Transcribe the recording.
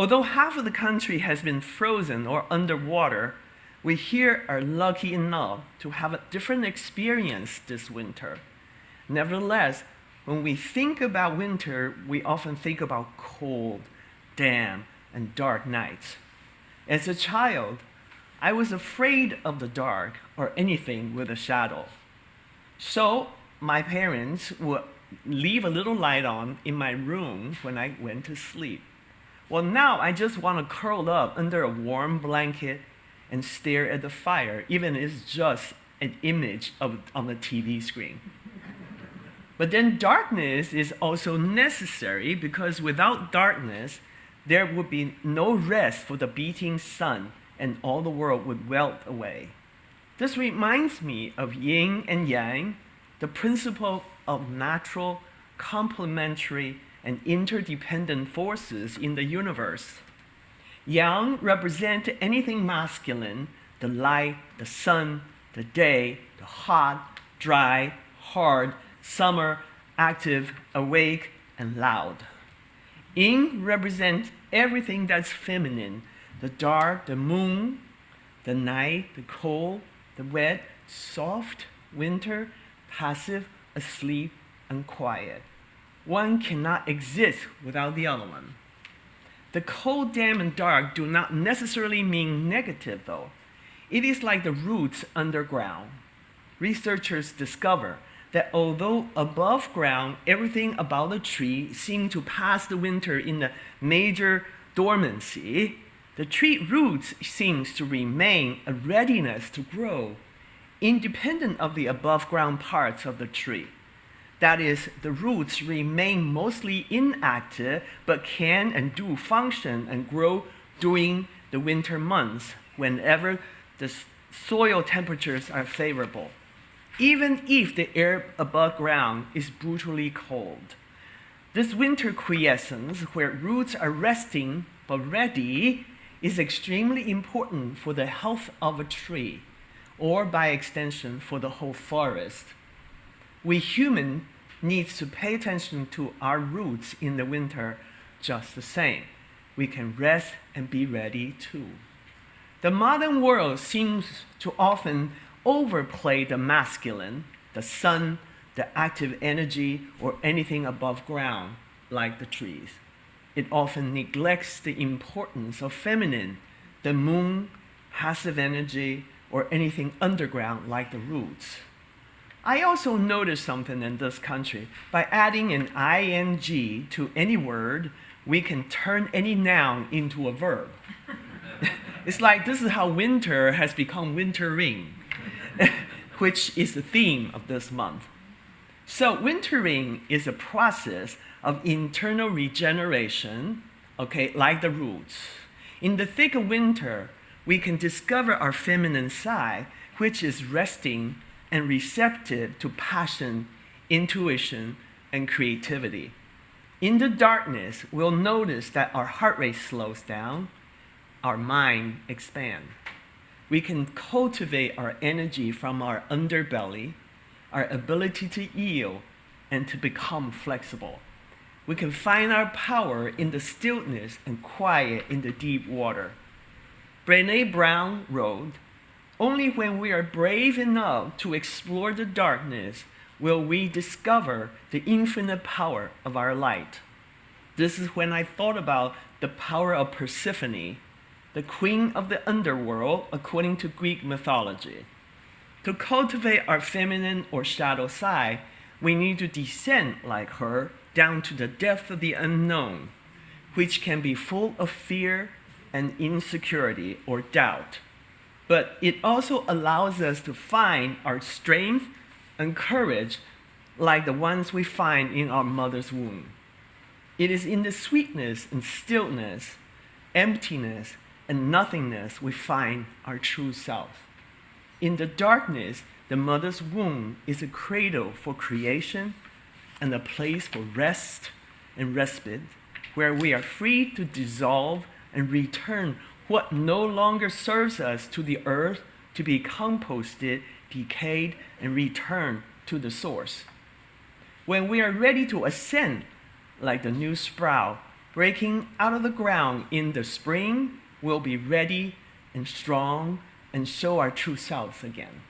Although half of the country has been frozen or underwater, we here are lucky enough to have a different experience this winter. Nevertheless, when we think about winter, we often think about cold, damp, and dark nights. As a child, I was afraid of the dark or anything with a shadow. So my parents would leave a little light on in my room when I went to sleep. Well, now I just want to curl up under a warm blanket and stare at the fire, even if it's just an image on the TV screen. But then darkness is also necessary, because without darkness, there would be no rest for the beating sun, and all the world would melt away. This reminds me of yin and yang, the principle of natural, complementary, and interdependent forces in the universe. Yang represents anything masculine: the light, the sun, the day, the hot, dry, hard, summer, active, awake, and loud. Yin represents everything that's feminine: the dark, the moon, the night, the cold, the wet, soft, winter, passive, asleep, and quiet. One cannot exist without the other one. The cold, damp, and dark do not necessarily mean negative, though. It is like the roots underground. Researchers discover that although above ground, everything about the tree seemed to pass the winter in a major dormancy, the tree roots seems to remain a readiness to grow, independent of the above ground parts of the tree. That is, the roots remain mostly inactive, but can and do function and grow during the winter months, whenever the soil temperatures are favorable, even if the air above ground is brutally cold. This winter quiescence, where roots are resting but ready, is extremely important for the health of a tree, or by extension, for the whole forest. We humans need to pay attention to our roots in the winter just the same. We can rest and be ready too. The modern world seems to often overplay the masculine, the sun, the active energy, or anything above ground, like the trees. It often neglects the importance of feminine, the moon, passive energy, or anything underground like the roots. I also noticed something in this country. By adding an ing to any word, we can turn any noun into a verb. It's like this is how winter has become wintering, which is the theme of this month. So wintering is a process of internal regeneration, like the roots. In the thick of winter, we can discover our feminine side, which is resting and receptive to passion, intuition, and creativity. In the darkness, we'll notice that our heart rate slows down, our mind expands. We can cultivate our energy from our underbelly, our ability to yield, and to become flexible. We can find our power in the stillness and quiet in the deep water. Brené Brown wrote, "Only when we are brave enough to explore the darkness will we discover the infinite power of our light." This is when I thought about the power of Persephone, the queen of the underworld according to Greek mythology. To cultivate our feminine or shadow side, we need to descend like her down to the depth of the unknown, which can be full of fear and insecurity or doubt. But it also allows us to find our strength and courage like the ones we find in our mother's womb. It is in the sweetness and stillness, emptiness, and nothingness we find our true self. In the darkness, the mother's womb is a cradle for creation and a place for rest and respite, where we are free to dissolve and return what no longer serves us to the earth to be composted, decayed, and returned to the source. When we are ready to ascend, like the new sprout, breaking out of the ground in the spring, we'll be ready and strong and show our true selves again.